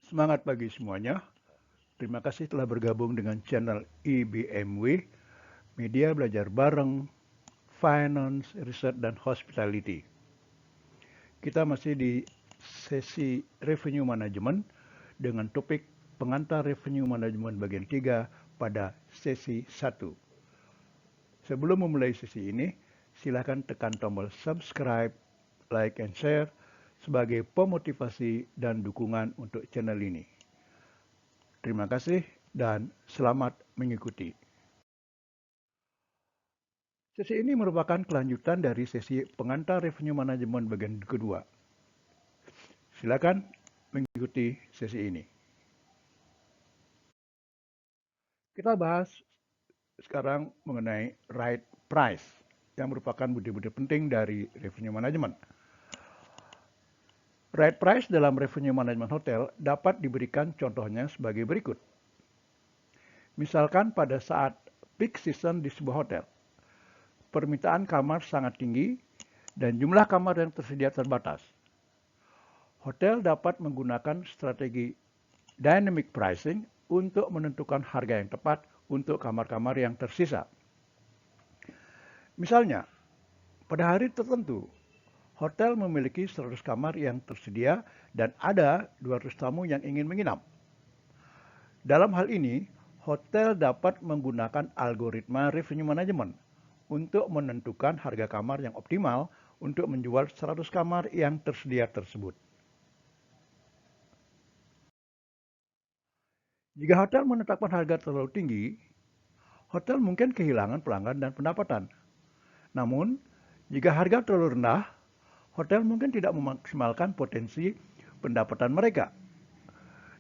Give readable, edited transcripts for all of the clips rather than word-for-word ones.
Semangat pagi semuanya. Terima kasih telah bergabung dengan channel IBMW, Media Belajar Bareng, Finance, Research, dan Hospitality. Kita masih di sesi Revenue Management dengan topik pengantar Revenue Management bagian 3 pada sesi 1. Sebelum memulai sesi ini, silakan tekan tombol subscribe, like, and share sebagai pemotivasi dan dukungan untuk channel ini. Terima kasih dan selamat mengikuti. Sesi ini merupakan kelanjutan dari sesi pengantar revenue management bagian kedua. Silakan mengikuti sesi ini. Kita bahas sekarang mengenai right price yang merupakan budi-budi penting dari revenue management. Right price dalam revenue management hotel dapat diberikan contohnya sebagai berikut. Misalkan pada saat peak season di sebuah hotel, permintaan kamar sangat tinggi dan jumlah kamar yang tersedia terbatas. Hotel dapat menggunakan strategi dynamic pricing untuk menentukan harga yang tepat untuk kamar-kamar yang tersisa. Misalnya, pada hari tertentu, hotel memiliki 100 kamar yang tersedia dan ada 200 tamu yang ingin menginap. Dalam hal ini, hotel dapat menggunakan algoritma revenue management untuk menentukan harga kamar yang optimal untuk menjual 100 kamar yang tersedia tersebut. Jika hotel menetapkan harga terlalu tinggi, hotel mungkin kehilangan pelanggan dan pendapatan. Namun, jika harga terlalu rendah, hotel mungkin tidak memaksimalkan potensi pendapatan mereka.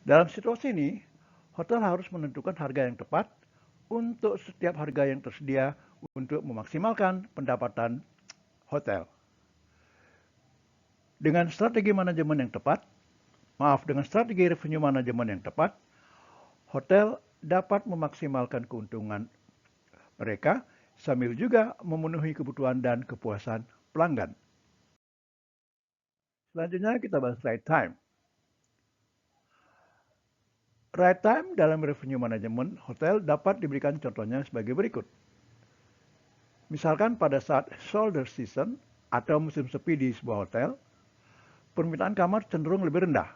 Dalam situasi ini, hotel harus menentukan harga yang tepat untuk setiap harga yang tersedia untuk memaksimalkan pendapatan hotel. Dengan strategi manajemen yang tepat, dengan strategi revenue manajemen yang tepat, hotel dapat memaksimalkan keuntungan mereka sambil juga memenuhi kebutuhan dan kepuasan pelanggan. Selanjutnya kita bahas right time. Right time dalam revenue management hotel dapat diberikan contohnya sebagai berikut. Misalkan pada saat shoulder season atau musim sepi di sebuah hotel, permintaan kamar cenderung lebih rendah.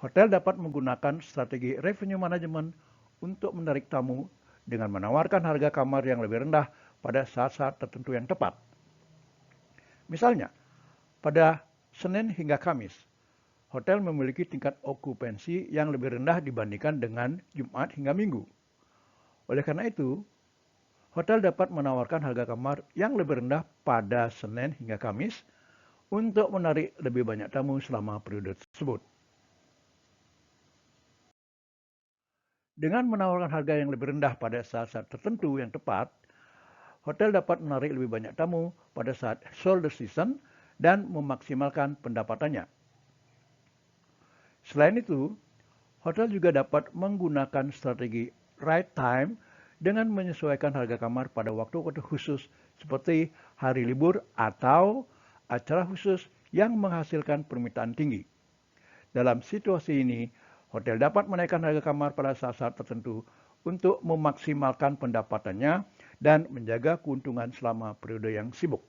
Hotel dapat menggunakan strategi revenue management untuk menarik tamu dengan menawarkan harga kamar yang lebih rendah pada saat-saat tertentu yang tepat. Misalnya, pada Senin hingga Kamis, hotel memiliki tingkat okupansi yang lebih rendah dibandingkan dengan Jumat hingga Minggu. Oleh karena itu, hotel dapat menawarkan harga kamar yang lebih rendah pada Senin hingga Kamis untuk menarik lebih banyak tamu selama periode tersebut. Dengan menawarkan harga yang lebih rendah pada saat-saat tertentu yang tepat, hotel dapat menarik lebih banyak tamu pada saat shoulder season dan memaksimalkan pendapatannya. Selain itu, hotel juga dapat menggunakan strategi right time dengan menyesuaikan harga kamar pada waktu-waktu khusus seperti hari libur atau acara khusus yang menghasilkan permintaan tinggi. Dalam situasi ini, hotel dapat menaikkan harga kamar pada saat-saat tertentu untuk memaksimalkan pendapatannya dan menjaga keuntungan selama periode yang sibuk.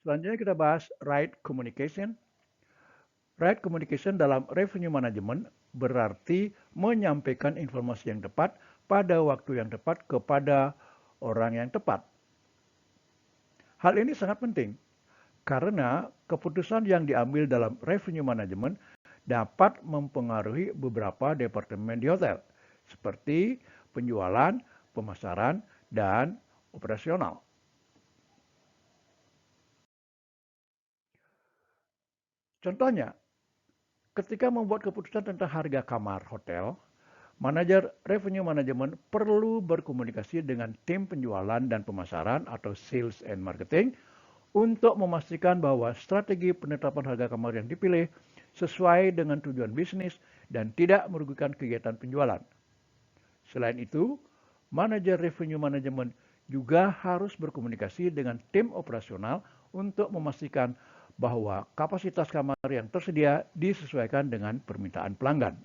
Selanjutnya kita bahas right communication. Right communication dalam revenue management berarti menyampaikan informasi yang tepat pada waktu yang tepat kepada orang yang tepat. Hal ini sangat penting karena keputusan yang diambil dalam revenue management dapat mempengaruhi beberapa departemen di hotel, seperti penjualan, pemasaran, dan operasional. Contohnya, ketika membuat keputusan tentang harga kamar hotel, manajer revenue management perlu berkomunikasi dengan tim penjualan dan pemasaran atau sales and marketing untuk memastikan bahwa strategi penetapan harga kamar yang dipilih sesuai dengan tujuan bisnis dan tidak merugikan kegiatan penjualan. Selain itu, manajer revenue management juga harus berkomunikasi dengan tim operasional untuk memastikan bahwa kapasitas kamar yang tersedia disesuaikan dengan permintaan pelanggan.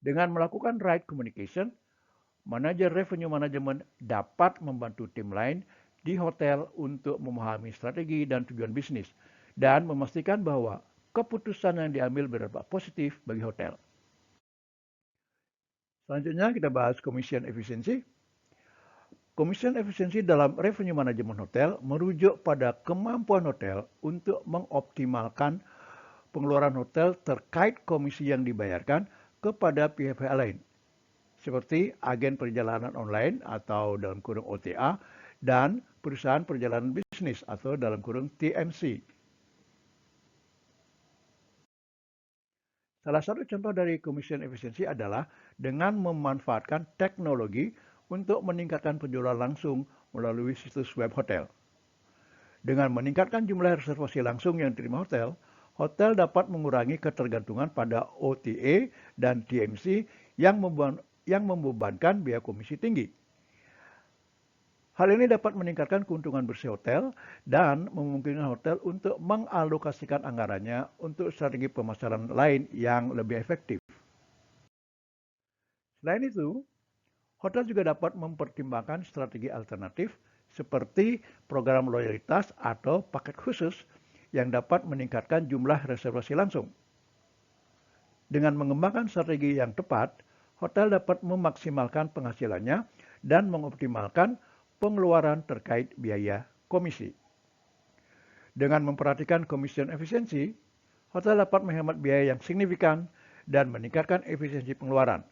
Dengan melakukan right communication, manajer revenue management dapat membantu tim lain di hotel untuk memahami strategi dan tujuan bisnis dan memastikan bahwa keputusan yang diambil berdampak positif bagi hotel. Selanjutnya kita bahas commission efficiency. Commission efisiensi dalam revenue management hotel merujuk pada kemampuan hotel untuk mengoptimalkan pengeluaran hotel terkait komisi yang dibayarkan kepada pihak-pihak lain, seperti agen perjalanan online atau dalam kurung OTA dan perusahaan perjalanan bisnis atau dalam kurung TMC. Salah satu contoh dari commission efisiensi adalah dengan memanfaatkan teknologi untuk meningkatkan penjualan langsung melalui situs web hotel. Dengan meningkatkan jumlah reservasi langsung yang diterima hotel, hotel dapat mengurangi ketergantungan pada OTA dan TMC yang membebankan biaya komisi tinggi. Hal ini dapat meningkatkan keuntungan bersih hotel dan memungkinkan hotel untuk mengalokasikan anggarannya untuk strategi pemasaran lain yang lebih efektif. Selain itu, hotel juga dapat mempertimbangkan strategi alternatif seperti program loyalitas atau paket khusus yang dapat meningkatkan jumlah reservasi langsung. Dengan mengembangkan strategi yang tepat, hotel dapat memaksimalkan penghasilannya dan mengoptimalkan pengeluaran terkait biaya komisi. Dengan memperhatikan komission efisiensi, hotel dapat menghemat biaya yang signifikan dan meningkatkan efisiensi pengeluaran,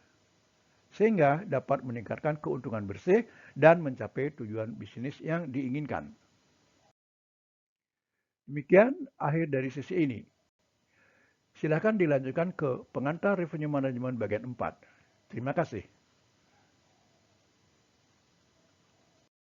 sehingga dapat meningkatkan keuntungan bersih dan mencapai tujuan bisnis yang diinginkan. Demikian akhir dari sesi ini. Silakan dilanjutkan ke pengantar revenue management bagian 4. Terima kasih.